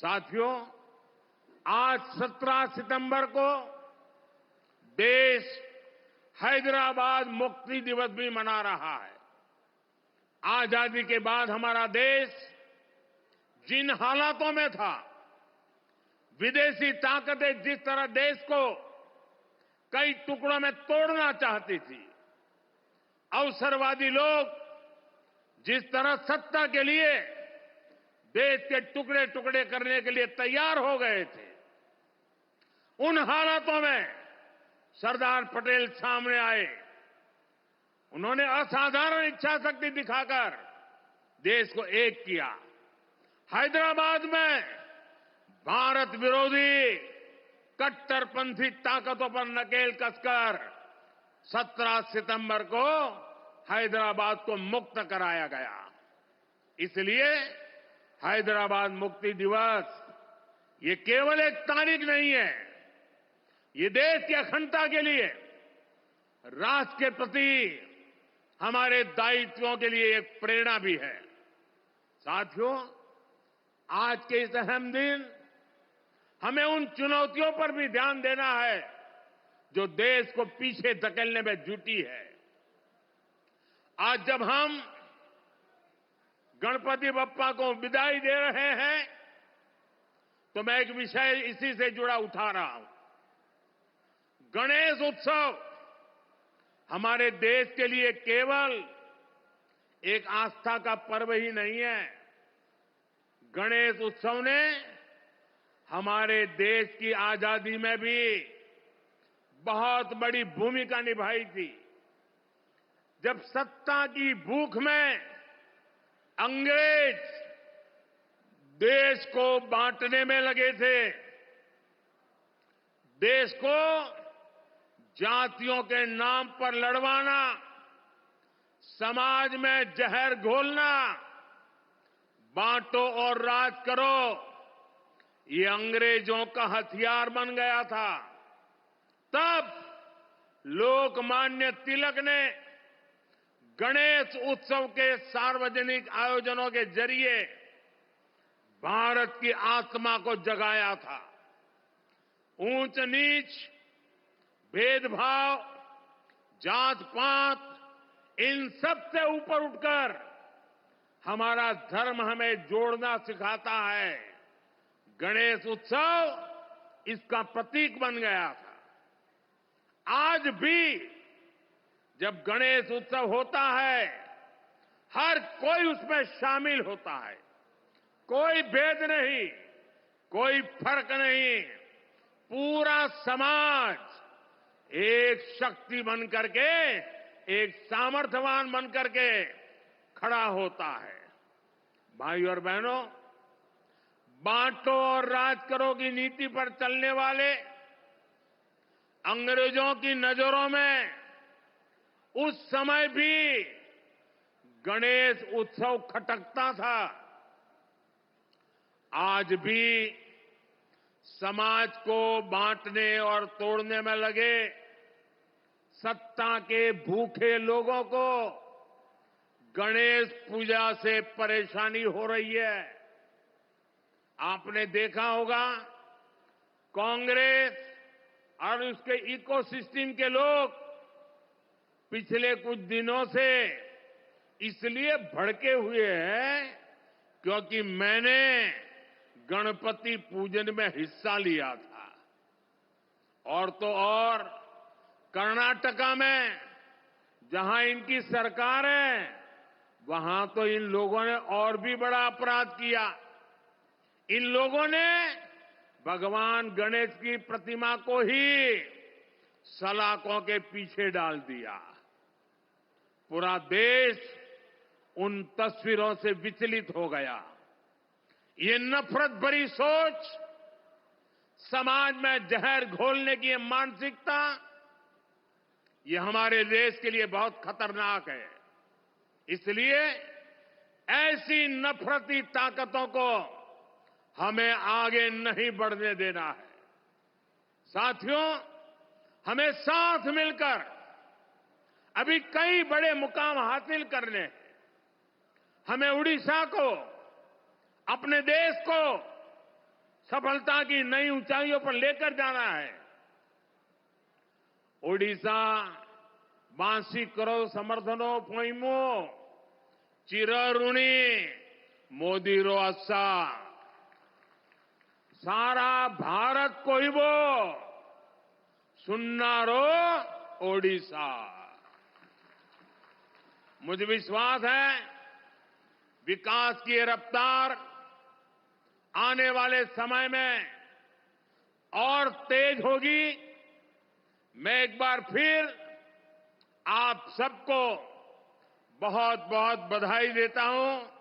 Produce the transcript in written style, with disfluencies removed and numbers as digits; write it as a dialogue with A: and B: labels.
A: साथियों, आज 17 सितंबर को देश हैदराबाद मुक्ति दिवस भी मना रहा है। आजादी के बाद हमारा देश जिन हालातों में था, विदेशी ताकतें जिस तरह देश को कई टुकड़ों में तोड़ना चाहती थी, अवसरवादी लोग जिस तरह सत्ता के लिए देश के टुकड़े टुकड़े करने के लिए तैयार हो गए थे, उन हालातों में सरदार पटेल सामने आए। उन्होंने असाधारण इच्छा शक्ति दिखाकर देश को एक किया। हैदराबाद में भारत विरोधी कट्टरपंथी ताकतों पर नकेल कसकर 17 सितंबर को हैदराबाद को मुक्त कराया गया। इसलिए हैदराबाद मुक्ति दिवस ये केवल एक तारीख नहीं है, ये देश की अखंडता के लिए, राष्ट्र के प्रति हमारे दायित्वों के लिए एक प्रेरणा भी है। साथियों, आज के इस अहम दिन हमें उन चुनौतियों पर भी ध्यान देना है जो देश को पीछे धकेलने में जुटी है। आज जब हम गणपति बप्पा को विदाई दे रहे हैं, तो मैं एक विषय इसी से जुड़ा उठा रहा हूं। गणेश उत्सव हमारे देश के लिए केवल एक आस्था का पर्व ही नहीं है। गणेश उत्सव ने हमारे देश की आजादी में भी बहुत बड़ी भूमिका निभाई थी। जब सत्ता की भूख में अंग्रेज देश को बांटने में लगे थे, देश को जातियों के नाम पर लड़वाना, समाज में जहर घोलना, बांटो और राज करो, ये अंग्रेजों का हथियार बन गया था। तब लोकमान्य तिलक ने गणेश उत्सव के सार्वजनिक आयोजनों के जरिए भारत की आत्मा को जगाया था। ऊंच नीच, भेदभाव, जात पात, इन सब से ऊपर उठकर हमारा धर्म हमें जोड़ना सिखाता है। गणेश उत्सव इसका प्रतीक बन गया था। आज भी जब गणेश उत्सव होता है, हर कोई उसमें शामिल होता है। कोई भेद नहीं, कोई फर्क नहीं। पूरा समाज एक शक्ति बन करके, एक सामर्थ्यवान बन करके खड़ा होता है। भाई और बहनों, बांटो और राज करो की नीति पर चलने वाले अंग्रेजों की नजरों में उस समय भी गणेश उत्सव खटकता था। आज भी समाज को बांटने और तोड़ने में लगे सत्ता के भूखे लोगों को गणेश पूजा से परेशानी हो रही है। आपने देखा होगा, कांग्रेस और उसके इकोसिस्टम के लोग पिछले कुछ दिनों से इसलिए भड़के हुए हैं क्योंकि मैंने गणपति पूजन में हिस्सा लिया था। और तो और कर्नाटका में जहां इनकी सरकार है, वहां तो इन लोगों ने और भी बड़ा अपराध किया। इन लोगों ने भगवान गणेश की प्रतिमा को ही सलाखों के पीछे डाल दिया। पूरा देश उन तस्वीरों से विचलित हो गया। ये नफरत भरी सोच, समाज में जहर घोलने की ये मानसिकता, ये हमारे देश के लिए बहुत खतरनाक है। इसलिए ऐसी नफरती ताकतों को हमें आगे नहीं बढ़ने देना है। साथियों, हमें साथ मिलकर अभी कई बड़े मुकाम हासिल करने हैं। हमें उड़ीसा को, अपने देश को सफलता की नई ऊंचाइयों पर लेकर जाना है। ओडिशा बांसी करो समर्थनो पोइमो चिरऋणी मोदी रो अस्सा सारा भारत कोइबो सुन्नारो ओडिशा। मुझे विश्वास है विकास की ये रफ्तार आने वाले समय में और तेज होगी। मैं एक बार फिर आप सबको बहुत बहुत बधाई देता हूं।